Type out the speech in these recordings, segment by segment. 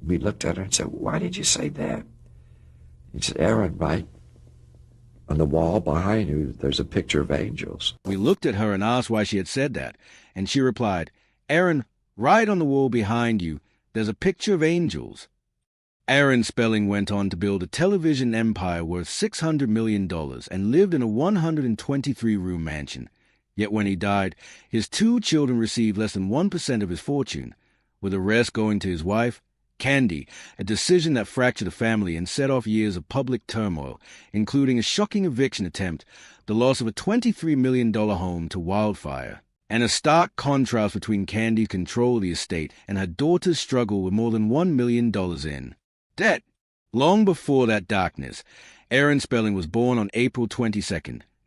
We looked at her and said, "Why did you say that?" He said, "Aaron, right on the wall behind you, there's a picture of angels." We looked at her and asked why she had said that, and she replied, "Aaron, right on the wall behind you, there's a picture of angels." Aaron Spelling went on to build a television empire worth $600 million and lived in a 123-room mansion. Yet when he died, his 2 children received less than 1% of his fortune, with the rest going to his wife, Candy, a decision that fractured the family and set off years of public turmoil, including a shocking eviction attempt, the loss of a $23 million home to wildfire, and a stark contrast between Candy's control of the estate and her daughter's struggle with more than $1 million in debt. Long before that darkness, Aaron Spelling was born on April 22,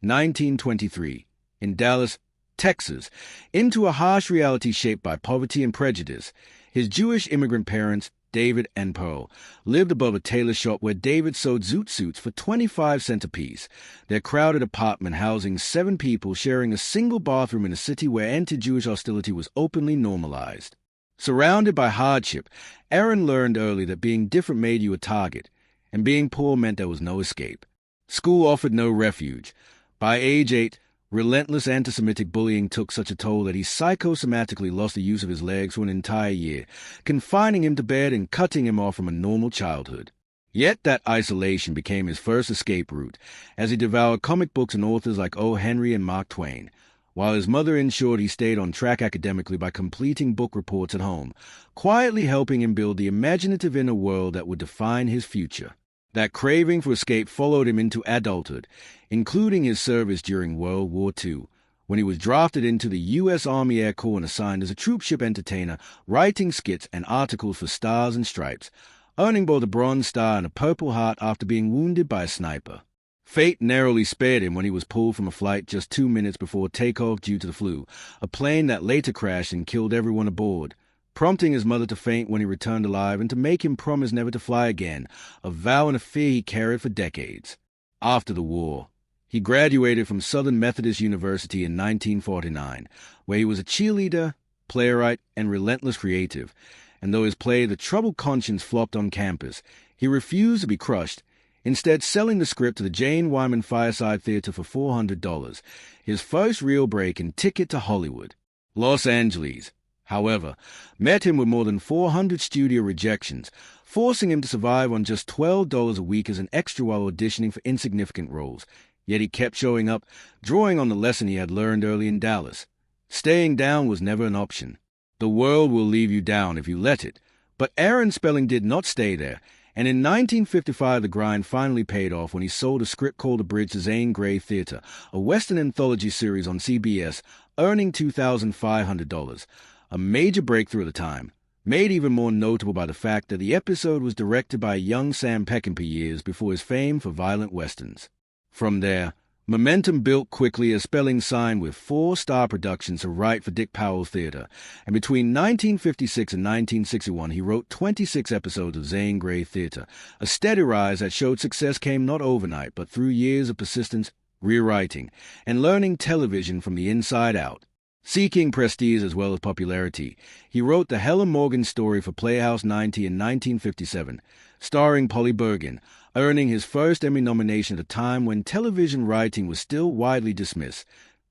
1923, in Dallas, Texas, into a harsh reality shaped by poverty and prejudice. His Jewish immigrant parents, David and Pearl, lived above a tailor shop where David sewed zoot suits for 25 cents apiece, their crowded apartment housing 7 people sharing a single bathroom in a city where anti-Jewish hostility was openly normalized. Surrounded by hardship, Aaron learned early that being different made you a target, and being poor meant there was no escape. School offered no refuge. By age 8, relentless anti-Semitic bullying took such a toll that he psychosomatically lost the use of his legs for an entire year, confining him to bed and cutting him off from a normal childhood. Yet that isolation became his first escape route, as he devoured comic books and authors like O. Henry and Mark Twain, while his mother ensured he stayed on track academically by completing book reports at home, quietly helping him build the imaginative inner world that would define his future. That craving for escape followed him into adulthood, including his service during World War II, when he was drafted into the U.S. Army Air Corps and assigned as a troopship entertainer, writing skits and articles for Stars and Stripes, earning both a Bronze Star and a Purple Heart after being wounded by a sniper. Fate narrowly spared him when he was pulled from a flight just 2 minutes before takeoff due to the flu, a plane that later crashed and killed everyone aboard, prompting his mother to faint when he returned alive and to make him promise never to fly again, a vow and a fear he carried for decades. After the war, he graduated from Southern Methodist University in 1949, where he was a cheerleader, playwright, and relentless creative, and though his play The Troubled Conscience flopped on campus, he refused to be crushed, instead selling the script to the Jane Wyman Fireside Theater for $400, his first real break and ticket to Hollywood. Los Angeles, however, met him with more than 400 studio rejections, forcing him to survive on just $12 a week as an extra while auditioning for insignificant roles. Yet he kept showing up, drawing on the lesson he had learned early in Dallas. Staying down was never an option. The world will leave you down if you let it. But Aaron Spelling did not stay there, and in 1955 the grind finally paid off when he sold a script called Abridged to Zane Grey Theater, a Western anthology series on CBS, earning $2,500, a major breakthrough at the time, made even more notable by the fact that the episode was directed by young Sam Peckinpah years before his fame for violent westerns. From there, momentum built quickly as Spelling signed with 4 Star Productions to write for Dick Powell Theater, and between 1956 and 1961 he wrote 26 episodes of Zane Grey Theater, a steady rise that showed success came not overnight but through years of persistence, rewriting, and learning television from the inside out. Seeking prestige as well as popularity, he wrote the Helen Morgan story for Playhouse 90 in 1957, starring Polly Bergen, earning his first Emmy nomination at a time when television writing was still widely dismissed.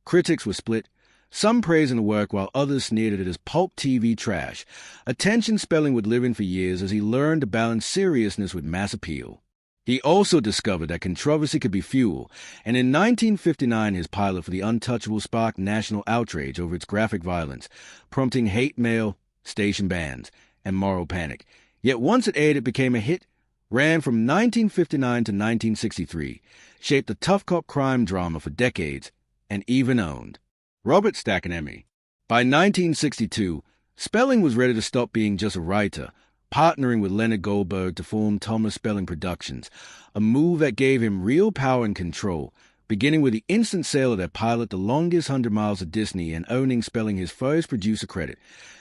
Critics were split, some praising the work while others sneered at it as pulp TV trash, a tension Spelling would live in for years as he learned to balance seriousness with mass appeal. He also discovered that controversy could be fuel, and in 1959 his pilot for The Untouchable sparked national outrage over its graphic violence, prompting hate mail, station bans, and moral panic. Yet once it aired, it became a hit, ran from 1959 to 1963, shaped the tough cop crime drama for decades, and even owned Robert Stack and Emmy. By 1962, Spelling was ready to stop being just a writer, partnering with Leonard Goldberg to form Thomas Spelling Productions, a move that gave him real power and control, beginning with the instant sale of their pilot The Longest 100 Miles of Disney and owning Spelling his first producer credit,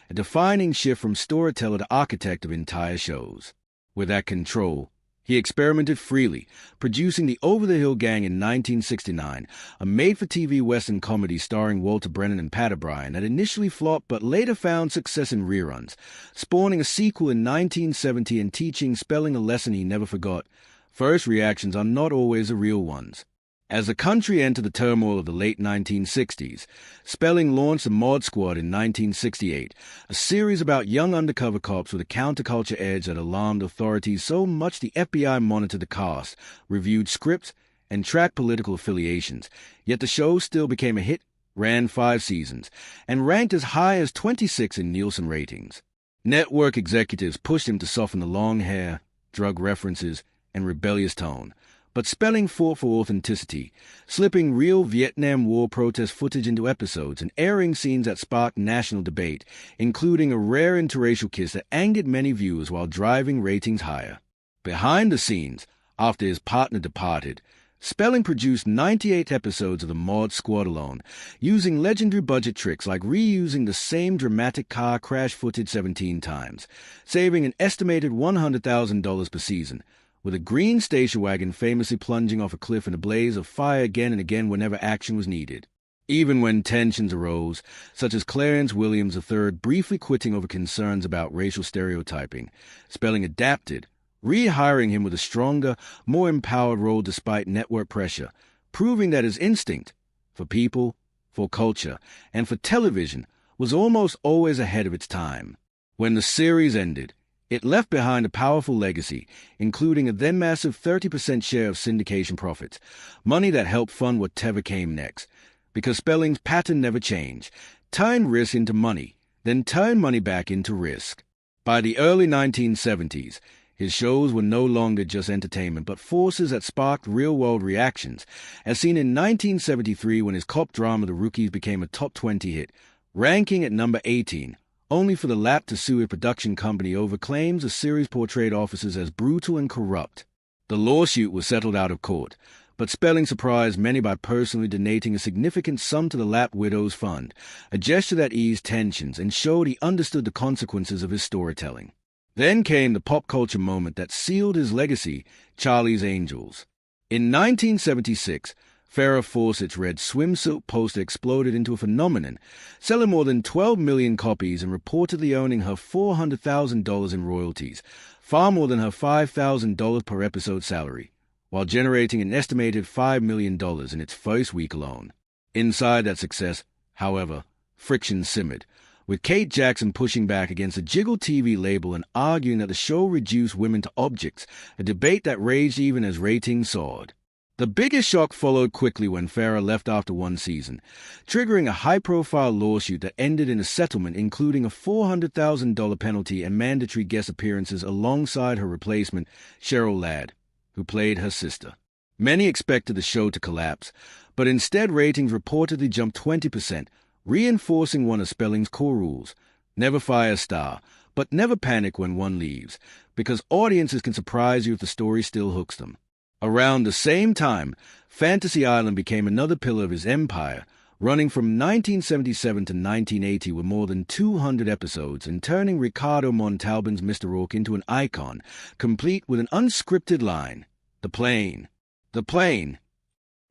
a defining shift from storyteller to architect of entire shows. With that control He experimented freely, producing The Over-the-Hill Gang in 1969, a made-for-TV Western comedy starring Walter Brennan and Pat O'Brien that initially flopped but later found success in reruns, spawning a sequel in 1970 and teaching Spelling a lesson he never forgot. First reactions are not always the real ones. As the country entered the turmoil of the late 1960s, Spelling launched the Mod Squad in 1968, a series about young undercover cops with a counterculture edge that alarmed authorities so much the FBI monitored the cast, reviewed scripts, and tracked political affiliations. Yet the show still became a hit, ran 5 seasons, and ranked as high as 26 in Nielsen ratings. Network executives pushed him to soften the long hair, drug references, and rebellious tone. But Spelling fought for authenticity, slipping real Vietnam War protest footage into episodes and airing scenes that sparked national debate, including a rare interracial kiss that angered many viewers while driving ratings higher. Behind the scenes, after his partner departed, Spelling produced 98 episodes of the Mod Squad alone, using legendary budget tricks like reusing the same dramatic car crash footage 17 times, saving an estimated $100,000 per season, with a green station wagon famously plunging off a cliff in a blaze of fire again and again whenever action was needed. Even when tensions arose, such as Clarence Williams III briefly quitting over concerns about racial stereotyping, Spelling adapted, rehiring him with a stronger, more empowered role despite network pressure, proving that his instinct for people, for culture, and for television was almost always ahead of its time. When the series ended, it left behind a powerful legacy, including a then-massive 30% share of syndication profits, money that helped fund whatever came next, because Spelling's pattern never changed: turn risk into money, then turn money back into risk. By the early 1970s, his shows were no longer just entertainment, but forces that sparked real-world reactions, as seen in 1973 when his cop drama The Rookies became a top 20 hit, ranking at number 18, only for the Lap to sue a production company over claims the series portrayed officers as brutal and corrupt. The lawsuit was settled out of court, but Spelling surprised many by personally donating a significant sum to the Lap Widows Fund, a gesture that eased tensions and showed he understood the consequences of his storytelling. Then came the pop culture moment that sealed his legacy, Charlie's Angels. In 1976, Farrah Fawcett's red swimsuit poster exploded into a phenomenon, selling more than 12 million copies and reportedly earning her $400,000 in royalties, far more than her $5,000 per episode salary, while generating an estimated $5 million in its first week alone. Inside that success, however, friction simmered, with Kate Jackson pushing back against the Jiggle TV label and arguing that the show reduced women to objects, a debate that raged even as ratings soared. The biggest shock followed quickly when Farrah left after 1 season, triggering a high-profile lawsuit that ended in a settlement including a $400,000 penalty and mandatory guest appearances alongside her replacement, Cheryl Ladd, who played her sister. Many expected the show to collapse, but instead ratings reportedly jumped 20%, reinforcing one of Spelling's core rules: never fire a star, but never panic when one leaves, because audiences can surprise you if the story still hooks them. Around the same time, Fantasy Island became another pillar of his empire, running from 1977 to 1980 with more than 200 episodes and turning Ricardo Montalban's Mr. Rourke into an icon, complete with an unscripted line, "The plane, the plane,"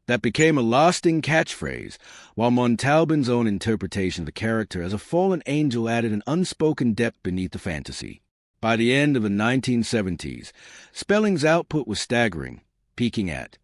that became a lasting catchphrase, while Montalban's own interpretation of the character as a fallen angel added an unspoken depth beneath the fantasy. By the end of the 1970s, Spelling's output was staggering, peaking at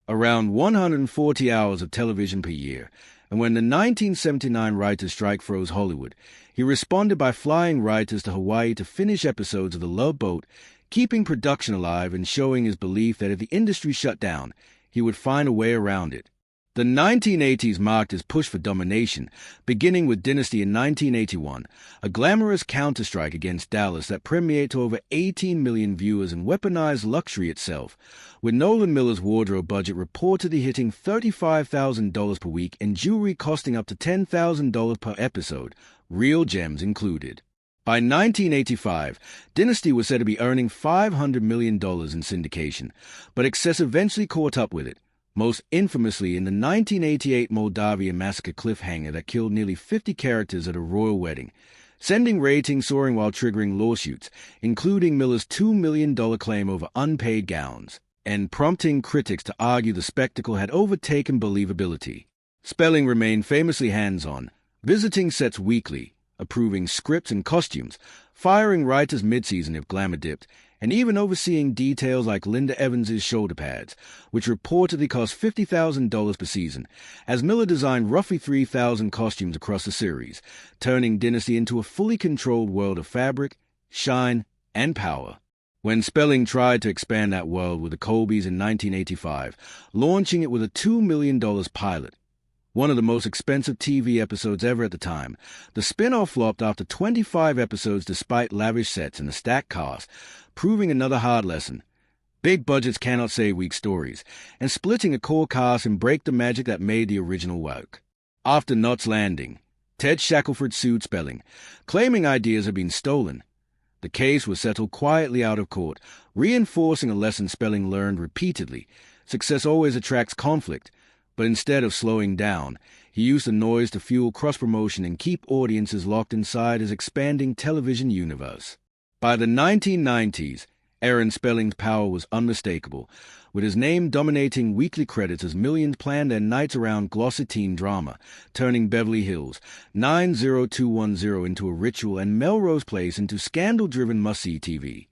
around 140 hours of television per year, and when the 1979 writers' strike froze Hollywood, he responded by flying writers to Hawaii to finish episodes of The Love Boat, keeping production alive and showing his belief that if the industry shut down, he would find a way around it. The 1980s marked his push for domination, beginning with Dynasty in 1981, a glamorous counterstrike against Dallas that premiered to over 18 million viewers and weaponized luxury itself, with Nolan Miller's wardrobe budget reportedly hitting $35,000 per week and jewelry costing up to $10,000 per episode, real gems included. By 1985, Dynasty was said to be earning $500 million in syndication, but excess eventually caught up with it, most infamously in the 1988 Moldavian massacre cliffhanger that killed nearly 50 characters at a royal wedding, sending ratings soaring while triggering lawsuits, including Miller's $2 million claim over unpaid gowns, and prompting critics to argue the spectacle had overtaken believability. Spelling remained famously hands-on, visiting sets weekly, approving scripts and costumes, firing writers mid-season if glamour dipped, and even overseeing details like Linda Evans's shoulder pads, which reportedly cost $50,000 per season, as Miller designed roughly 3,000 costumes across the series, turning Dynasty into a fully controlled world of fabric, shine, and power. When Spelling tried to expand that world with the Colbys in 1985, launching it with a $2 million pilot, one of the most expensive TV episodes ever at the time, the spin-off flopped after 25 episodes despite lavish sets and a stacked cast, proving another hard lesson. Big budgets cannot save weak stories, and splitting a core cast and break the magic that made the original work. After Knots Landing, Ted Shackelford sued Spelling, claiming ideas had been stolen. The case was settled quietly out of court, reinforcing a lesson Spelling learned repeatedly. Success always attracts conflict, but instead of slowing down, he used the noise to fuel cross-promotion and keep audiences locked inside his expanding television universe. By the 1990s, Aaron Spelling's power was unmistakable, with his name dominating weekly credits as millions planned their nights around glossy teen drama, turning Beverly Hills 90210 into a ritual and Melrose Place into scandal-driven must-see TV.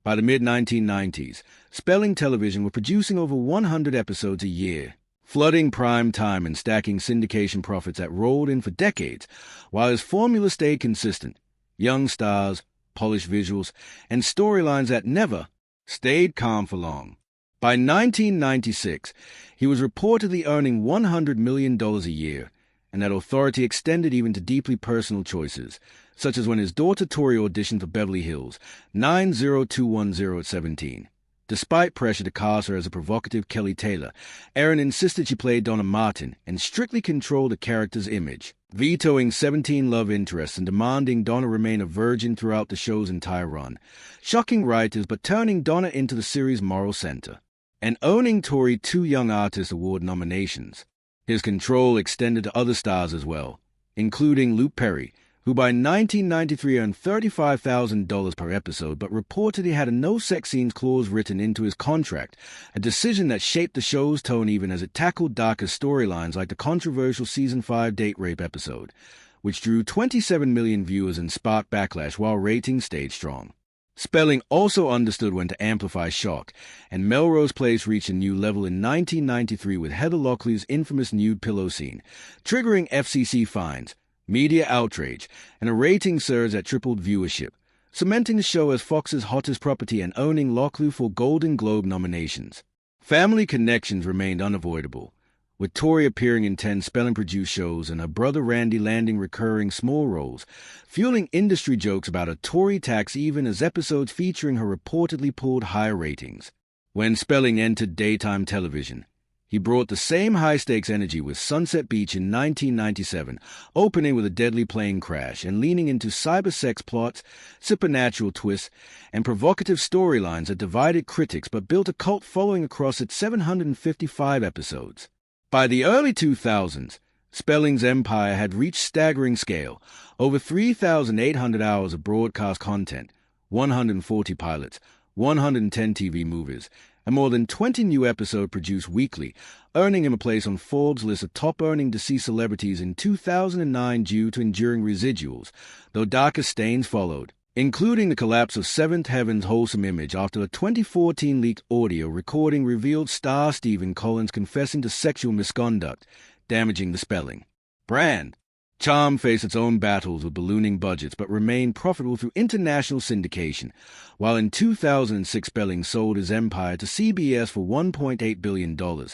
By the mid-1990s, Spelling Television were producing over 100 episodes a year, flooding prime time and stacking syndication profits that rolled in for decades, while his formula stayed consistent: young stars, polished visuals, and storylines that never stayed calm for long. By 1996, he was reportedly earning $100 million a year, and that authority extended even to deeply personal choices, such as when his daughter Tori auditioned for Beverly Hills 90210 at 17. Despite pressure to cast her as a provocative Kelly Taylor, Aaron insisted she played Donna Martin and strictly controlled the character's image, vetoing 17 love interests and demanding Donna remain a virgin throughout the show's entire run, shocking writers but turning Donna into the series' moral center, and owning Tori 2 Young Artist Award nominations. His control extended to other stars as well, including Luke Perry, who by 1993 earned $35,000 per episode but reportedly had a no-sex scenes clause written into his contract, a decision that shaped the show's tone even as it tackled darker storylines like the controversial Season 5 date rape episode, which drew 27 million viewers and sparked backlash while ratings stayed strong. Spelling also understood when to amplify shock, and Melrose Place reached a new level in 1993 with Heather Locklear's infamous nude pillow scene, triggering FCC fines, media outrage, and a rating surge that tripled viewership, cementing the show as Fox's hottest property and owning Locklear for Golden Globe nominations. Family connections remained unavoidable, with Tori appearing in 10 Spelling-produced shows and her brother Randy landing recurring small roles, fueling industry jokes about a Tori tax even as episodes featuring her reportedly pulled higher ratings. When Spelling entered daytime television, he brought the same high-stakes energy with Sunset Beach in 1997, opening with a deadly plane crash and leaning into cyber-sex plots, supernatural twists, and provocative storylines that divided critics but built a cult following across its 755 episodes. By the early 2000s, Spelling's empire had reached staggering scale, over 3,800 hours of broadcast content, 140 pilots, 110 TV movies, and more than 20 new episodes produced weekly, earning him a place on Forbes' list of top-earning deceased celebrities in 2009 due to enduring residuals, though darker stains followed, including the collapse of Seventh Heaven's wholesome image after a 2014 leaked audio recording revealed star Stephen Collins confessing to sexual misconduct, damaging the Spelling brand. Charm faced its own battles with ballooning budgets but remained profitable through international syndication, while in 2006 Spelling sold his empire to CBS for $1.8 billion,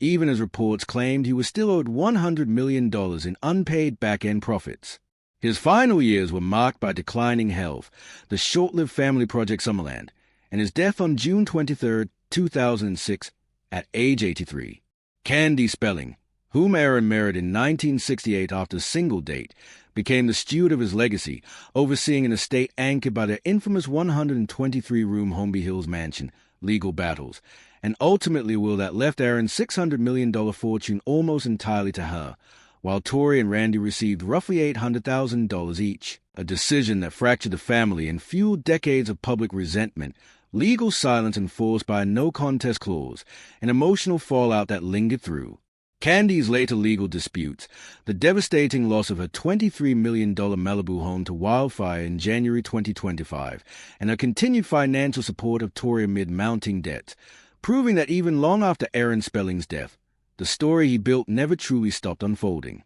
even as reports claimed he was still owed $100 million in unpaid back-end profits. His final years were marked by declining health, the short-lived family project Summerland, and his death on June 23, 2006, at age 83. Candy Spelling, whom Aaron married in 1968 after a single date, became the steward of his legacy, overseeing an estate anchored by their infamous 123-room Holmby Hills mansion, legal battles, and ultimately a will that left Aaron's $600 million fortune almost entirely to her, while Tori and Randy received roughly $800,000 each. a decision that fractured the family and fueled decades of public resentment, legal silence enforced by a no-contest clause, and emotional fallout that lingered through. Candy's later legal disputes, the devastating loss of her $23 million Malibu home to wildfire in January 2025, and her continued financial support of Tory amid mounting debts, proving that even long after Aaron Spelling's death, the story he built never truly stopped unfolding.